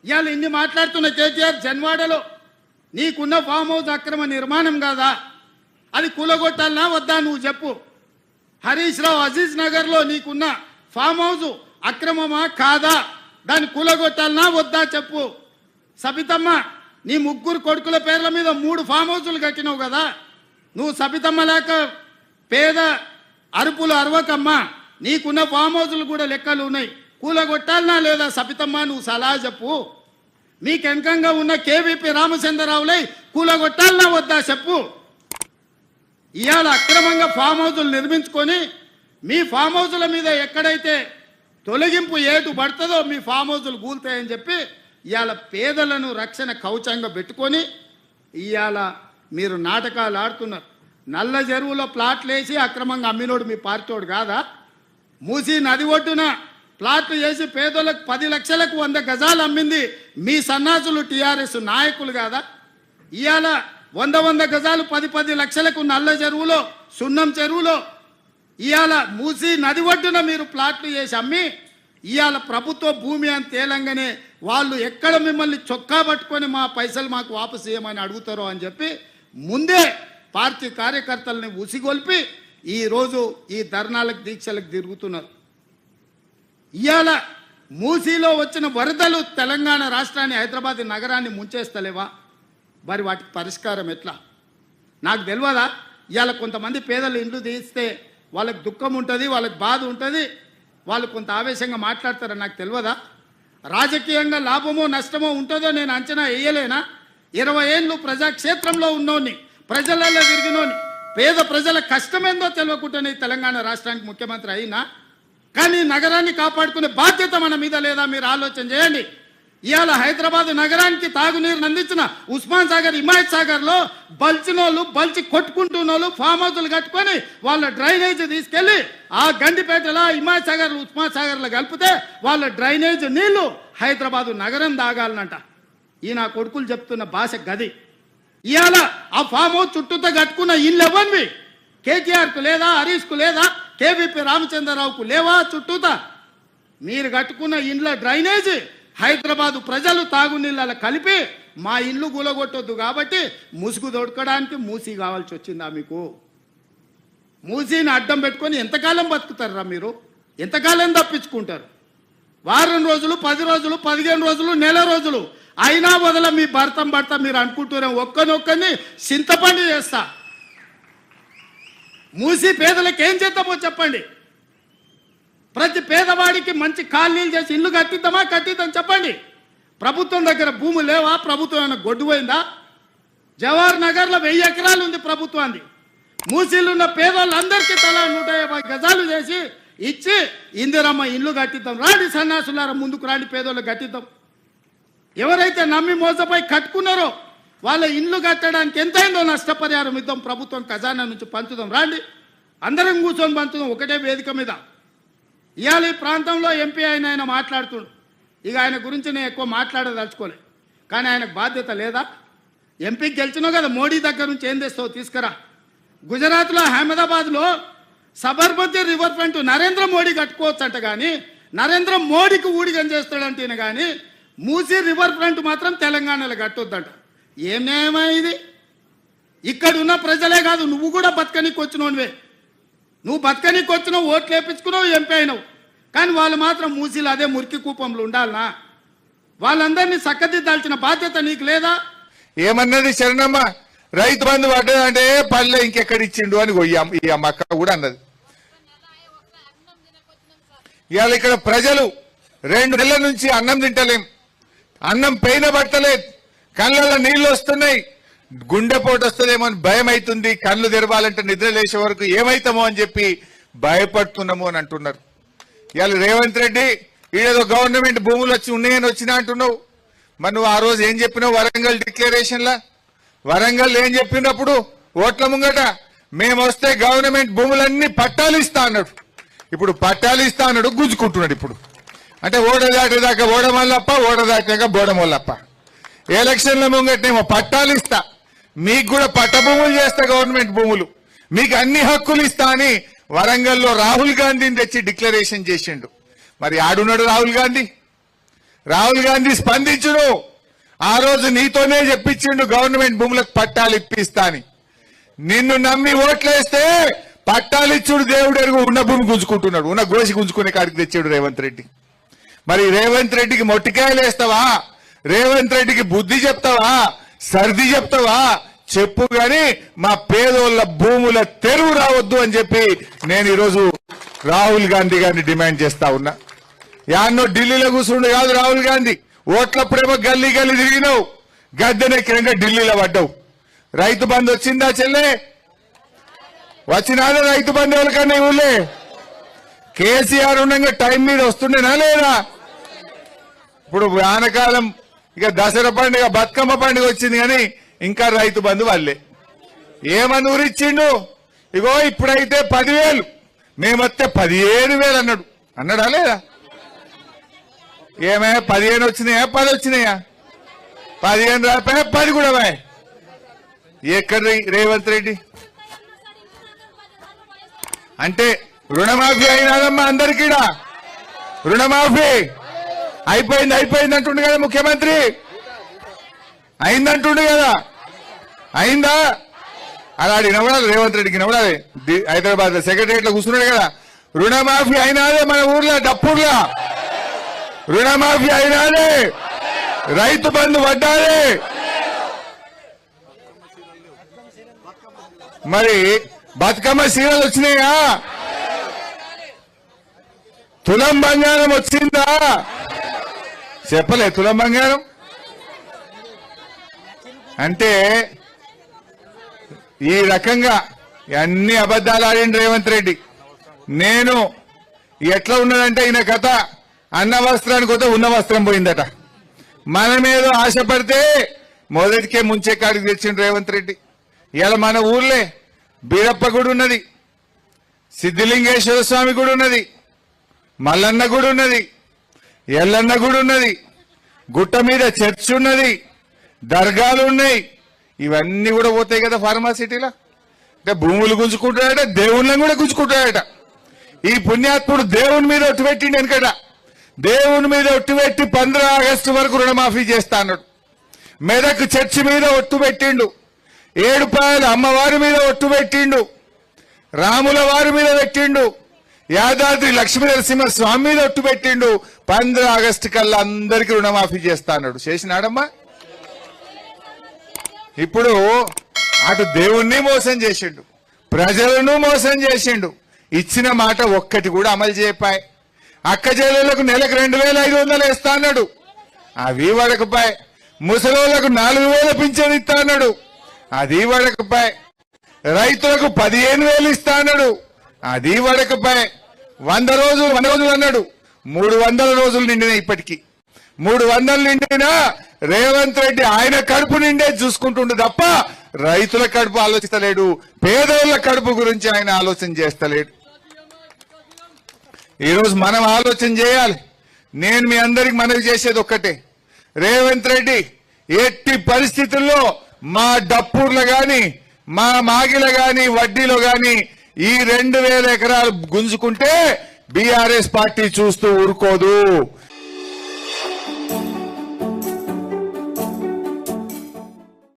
ఇవాళ ఇన్ని మాట్లాడుతున్న కేటీఆర్ జన్వాడలో నీకున్న ఫామ్ హౌస్ అక్రమ నిర్మాణం కాదా, అది కూలగొట్టాలనా వద్దా నువ్వు చెప్పు. హరీష్ రావు అజీజ్ నగర్లో నీకున్న ఫామ్ హౌస్ అక్రమమా కాదా, దాన్ని కూలగొట్టాలనా వద్దా చెప్పు. సబితమ్మ నీ ముగ్గురు కొడుకుల పేర్ల మీద 3 ఫామ్ హౌసులు కట్టినావు కదా, నువ్వు సబితమ్మ లేక పేద అరుపులు అరవకమ్మా, నీకున్న ఫామ్ హౌసులు కూడా లెక్కలు ఉన్నాయి, కూలగొట్టాలనా లేదా సబితమ్మ నువ్వు సలహా చెప్పు. మీకు వెనకంగా ఉన్న కేవీపీ రామచంద్రరావులై కూలగొట్టాలనా వద్దా చెప్పు. ఇవాళ అక్రమంగా ఫామ్ హౌసులు నిర్మించుకొని మీ ఫామ్ హౌసుల మీద ఎక్కడైతే తొలగింపు ఏటు పడుతుందో మీ ఫామ్ హౌసులు కూలుతాయని చెప్పి ఇవాళ పేదలను రక్షణ కవచంగా పెట్టుకొని ఇవాళ మీరు నాటకాలు ఆడుతున్నారు. నల్ల చెరువులో ప్లాట్లు వేసి అక్రమంగా అమ్మినోడు మీ పార్టీోడు కాదా, మూసి నది ఒడ్డున ప్లాట్లు వేసి పేదలకు 10 లక్షలకు 100 గజాలు అమ్మింది మీ సన్నాసులు టీఆర్ఎస్ నాయకులు కాదా. ఇవాళ 100 గజాలు 10 లక్షలకు నల్ల చెరువులో సున్నం చెరువులో ఇవాళ మూసి నది ఒడ్డున మీరు ప్లాట్లు చేసి అమ్మి ఇవాళ ప్రభుత్వ భూమి అని తేలంగానే వాళ్ళు ఎక్కడ మిమ్మల్ని చొక్కా పట్టుకొని మా పైసలు మాకు వాపసు చేయమని అడుగుతారో అని చెప్పి ముందే పార్టీ కార్యకర్తల్ని ఉసిగొల్పి ఈరోజు ఈ ధర్నాలకు దీక్షలకు తిరుగుతున్నారు. ఇవాళ మూసీలో వచ్చిన వరదలు తెలంగాణ రాష్ట్రాన్ని హైదరాబాద్ నగరాన్ని ముంచేస్తలేవా, మరి వాటికి పరిష్కారం ఎట్లా నాకు తెలియదా. ఇవాళ కొంతమంది పేదలు ఇండ్లు తీస్తే వాళ్ళకి దుఃఖం ఉంటుంది, వాళ్ళకి బాధ ఉంటుంది, వాళ్ళు కొంత ఆవేశంగా మాట్లాడతారని నాకు తెలియదా. రాజకీయంగా లాభమో నష్టమో ఉంటుందో నేను అంచనా వేయలేనా. 20 ఏళ్ళు ప్రజాక్షేత్రంలో ఉన్నోని, ప్రజలలో తిరిగినోని, పేద ప్రజల కష్టమేందో తెలియకుండానే తెలంగాణ రాష్ట్రానికి ముఖ్యమంత్రి అయినా. కానీ నగరాన్ని కాపాడుకునే బాధ్యత మన మీద లేదా మీరు ఆలోచన చేయండి. ఇవాళ హైదరాబాద్ నగరానికి తాగునీరుని అందించిన ఉస్మాన్ సాగర్, హిమాయత్ సాగర్లో బల్చినోళ్ళు బల్చి కొట్టుకుంటున్నోళ్ళు ఫామ్ హౌసులు కట్టుకొని వాళ్ళ డ్రైనేజ్ తీసుకెళ్లి ఆ గండిపేటలో హిమాయత్ సాగర్, ఉస్మాన్ సాగర్లో కలిపితే వాళ్ళ డ్రైనేజ్ నీళ్లు హైదరాబాద్ నగరం తాగాలనంట. ఈ నా కొడుకులు చెప్తున్న భాష గది. ఇవాళ ఆ ఫామ్ హౌస్ చుట్టూతో కట్టుకున్న ఇల్లు ఇవ్వనివి కేటీఆర్కు లేదా, హరీష్కు లేదా, కేవీపీ రామచంద్రరావుకు లేవా చుట్టూతా. మీరు కట్టుకున్న ఇండ్ల డ్రైనేజ్ హైదరాబాదు ప్రజలు తాగునీళ్ళ కలిపి మా ఇల్లు కూలగొట్టొద్దు కాబట్టి ముసుగు దొడకడానికి మూసీ కావాల్సి వచ్చిందా మీకు. మూసీని అడ్డం పెట్టుకొని ఎంతకాలం బతుకుతారా మీరు, ఎంతకాలం తప్పించుకుంటారు. వారం రోజులు, 10 రోజులు, 15 రోజులు, నెల రోజులు అయినా వదల మీ భర్త మీరు అనుకుంటూనే ఒక్కనొక్కని చింతపండు చేస్తా. మూసి పేదలకు ఏం చేద్దామో చెప్పండి. ప్రతి పేదవాడికి మంచి కాలనీలు చేసి ఇల్లు కట్టిద్దాం చెప్పండి. ప్రభుత్వం దగ్గర భూములు లేవా, ప్రభుత్వం ఏమైనా గొడ్డుపోయిందా. జవహర్ నగర్లో 1000 ఎకరాలు ఉంది ప్రభుత్వాన్ని. మూసీలు ఉన్న పేదవాళ్ళందరికీ తలా 150 గజాలు చేసి ఇచ్చి ఇందిరమ్మ ఇల్లు కట్టిద్దాం. రాండి సన్నాసులారా, ముందుకు రాండి, పేదోళ్ళు కట్టిద్దాం. ఎవరైతే నమ్మి మోసపోయి కట్టుకున్నారో వాళ్ళ ఇల్లు కట్టడానికి ఎంతైందో నష్టపరిహారం ఇద్దాం, ప్రభుత్వం ఖజానా నుంచి పంచుదాం. రాండి, అందరం కూర్చొని పంచుదాం ఒకటే వేదిక మీద. ఇవాళ ఈ ప్రాంతంలో ఎంపీ ఆయన మాట్లాడుతుండు. ఇక ఆయన గురించి నేను ఎక్కువ మాట్లాడదలుచుకోలే, కానీ ఆయనకు బాధ్యత లేదా. ఎంపీకి గెలిచినావు కదా, మోడీ దగ్గర నుంచి ఏం తెస్తావు తీసుకురా. గుజరాత్లో అహ్మదాబాద్లో సబర్మతి రివర్ ఫ్రంట్ నరేంద్ర మోడీ కట్టుకోవచ్చు అంట, కానీ నరేంద్ర మోడీకి ఊడిగం చేస్తాడంటేనే కానీ మూసీ రివర్ ఫ్రంట్ మాత్రం తెలంగాణలో కట్టొద్దంట. ఏం న్యాయమా ఇది. ఇక్కడ ఉన్న ప్రజలే కాదు, నువ్వు కూడా బతకనీకి వచ్చినోనివే. నువ్వు బతకనీకి వచ్చినావు, ఓట్లు వేపించుకున్నావు, ఎంపీ అయినావు. కానీ వాళ్ళు మాత్రం మూసీలు అదే మురికి కూపంలో ఉండాలనా. వాళ్ళందరినీ చక్కదిద్దాల్సిన బాధ్యత నీకు లేదా. ఏమన్నది శరణమ్మ, రైతు బంధు పడ్డదంటే పల్లె ఇంకెక్కడ ఇచ్చిండు అని కొయ్యాం. ఈ అమ్మక్క కూడా అన్నది. ఇవాళ ఇక్కడ ప్రజలు 2 నెలల నుంచి అన్నం తింటలేం, అన్నం పైన పట్టలేదు, కళ్ళల్లో నీళ్లు వస్తున్నాయి, గుండెపోటు వస్తుందేమో అని భయం అవుతుంది. కళ్ళు తెరవాలంటే నిద్ర లేచే వరకు ఏమైతామో అని చెప్పి భయపడుతున్నాము అని అంటున్నారు. ఇవాళ రేవంత్ రెడ్డి ఈడేదో గవర్నమెంట్ భూములు ఉన్నాయని వచ్చినా అంటున్నావు. మరి నువ్వు ఆ రోజు ఏం చెప్పినావు వరంగల్ డిక్లరేషన్లా? వరంగల్ ఏం చెప్పినప్పుడు ఓట్ల ముంగట మేము వస్తే గవర్నమెంట్ భూములన్నీ పట్టాలు ఇస్తా అన్నాడు. ఇప్పుడు పట్టాలు ఇస్తా అన్నాడు, గుంజుకుంటున్నాడు. ఇప్పుడు అంటే ఓడ దాటేదాకా ఓడమల్లప్ప, ఓడ దాటాక బోడమల్లప్ప. ఎలక్షన్ల ముంగటనేమో పట్టాలు ఇస్తా, మీకు కూడా పట్ట భూములు చేస్తా, గవర్నమెంట్ భూములు మీకు అన్ని హక్కులు ఇస్తా అని వరంగల్లో రాహుల్ గాంధీని తెచ్చి డిక్లరేషన్ చేసిండు. మరి ఆడున్నాడు రాహుల్ గాంధీ? రాహుల్ గాంధీ స్పందించును. ఆ రోజు నీతోనే చెప్పించిండు గవర్నమెంట్ భూములకు పట్టాలు ఇప్పిస్తా అని. నిన్ను నమ్మి ఓట్లేస్తే పట్టాలిచ్చుడు దేవుడు ఎరుగు, ఉన్న భూమి గుంజుకుంటున్నాడు, ఉన్న గోసి గుంజుకునే కాడికి తెచ్చాడు రేవంత్ రెడ్డి. మరి రేవంత్ రెడ్డికి మొట్టికాయలు వేస్తావా? రేవంత్ రెడ్డికి బుద్ధి చెప్తావా? సర్ది చెప్తావా? చెప్పు గాని మా పేదోళ్ళ భూముల తెరువు రావద్దు అని చెప్పి నేను ఈరోజు రాహుల్ గాంధీ గారిని డిమాండ్ చేస్తా ఉన్నా. యాన్నో ఢిల్లీలో కూర్చుండు కాదు రాహుల్ గాంధీ, ఓట్లప్పుడేమో గల్లీ గల్లీ తిరిగినావు, గద్దెనెక్కినాక ఢిల్లీలో పడ్డావు. రైతు బంధు వచ్చిందా చెల్లె? వచ్చినాదా రైతు బంధు ఎవరికన్నా ఊళ్ళే? కేసీఆర్ ఉండగా టైం మీద వస్తుండేనా లేదా? ఇప్పుడు వానకాలం ఇక దసరా పండుగ బతుకమ్మ పండుగ వచ్చింది కానీ ఇంకా రైతు బంధు వాళ్ళే. ఏమని ఊరిచ్చిండు? ఇగో ఇప్పుడైతే 10,000, మేమొస్తే 15,000 అన్నాడు. అన్నాడా లేదా? ఏమే 15 వచ్చినాయా 10 వచ్చినాయా? 15 రాపాయా 10 కూడా బాయ్. ఎక్కడ రేవంత్ రెడ్డి అంటే రుణమాఫీ అయినాదమ్మా అందరికీ. రుణమాఫీ అయిపోయింది అంటుండు కదా ముఖ్యమంత్రి, అయిందంటుండు కదా, అయిందా? అలా నవ్వాలి రేవంత్ రెడ్డికి నవ్వాలి. హైదరాబాద్ సెక్రటరియట్ లో కూర్చున్నాడు కదా, రుణమాఫీ అయినాదే మన ఊర్లో డప్పూర్లా, రుణమాఫీ అయినాదే, రైతు బంధు పడ్డాదే. మరి బతుకమ్మ సీరలు వచ్చినాయా? తులం బంగారం వచ్చిందా? చెప్పలే తులం బంగారం అంటే. ఈ రకంగా అన్ని అబద్ధాలు ఆడిండు రేవంత్ రెడ్డి. నేను ఎట్లా ఉన్నదంటే ఈయన కథ, అన్న వస్త్రానికి పోతే ఉన్న వస్త్రం పోయిందట. మనమేదో ఆశపడితే మొదటికే ముంచే కాడికి తెచ్చిండు రేవంత్ రెడ్డి. ఇలా మన ఊర్లే బీరప్ప గుడి ఉన్నది, సిద్ధిలింగేశ్వర స్వామి గుడి ఉన్నది, మల్లన్న గుడి ఉన్నది, ఎల్లన్న గుడి ఉన్నది, గుట్ట మీద చర్చ్ ఉన్నది, దర్గాలు ఉన్నాయి. ఇవన్నీ కూడా పోతాయి కదా ఫార్మాసిటీలో. అంటే భూములు గుంజుకుంటాడట, దేవుళ్ళని కూడా గుంజుకుంటాడట. ఈ పుణ్యాత్ముడు దేవుని మీద ఒట్టు పెట్టిండు వెనకట. దేవుని మీద ఒట్టు పెట్టి 15 ఆగస్టు వరకు రుణమాఫీ చేస్తా అన్నాడు. మెదక్ చర్చి మీద ఒట్టు పెట్టిండు, ఏడుపాయల అమ్మవారి మీద ఒట్టు పెట్టిండు, రాముల వారి మీద పెట్టిండు, యాదాద్రి లక్ష్మీ నరసింహ స్వామి మీద ఒట్టు పెట్టిండు. 15 ఆగస్టు కల్లా అందరికీ రుణమాఫీ చేస్తా అన్నాడు. చేసినాడమ్మా? ఇప్పుడు అటు దేవుణ్ణి మోసం చేసిండు, ప్రజలను మోసం చేసిండు. ఇచ్చిన మాట ఒక్కటి కూడా అమలు చేయపాయ్. అక్క చెల్లెళ్లకు నెలకు 2,500 ఇస్తా అన్నాడు, అవి వడకపాయ్. ముసలోళ్లకు 4,000 పింఛన్ ఇస్తా అన్నాడు, అది వడకపాయ్. రైతులకు 15,000 ఇస్తా అన్నాడు, అది వడకపాయ్. 100 రోజులు అన్నాడు, 300 రోజులు నిండినా. ఇప్పటికీ 300 నిండినా రేవంత్ రెడ్డి ఆయన కడుపు నిండే చూసుకుంటుండు తప్ప రైతుల కడుపు ఆలోచిస్తలేడు, పేదోళ్ల కడుపు గురించి ఆయన ఆలోచన చేస్తలేడు. ఈరోజు మనం ఆలోచన చేయాలి. నేను మీ అందరికి మనవి చేసేది ఒక్కటే, రేవంత్ రెడ్డి ఎట్టి పరిస్థితుల్లో మా డప్పూర్లో గాని, మా మాగిల గాని, వడ్డీలో గాని ఈ 2,000 ఎకరాలు గుంజుకుంటే బీఆర్ఎస్ పార్టీ చూస్తూ ఊరుకోదు.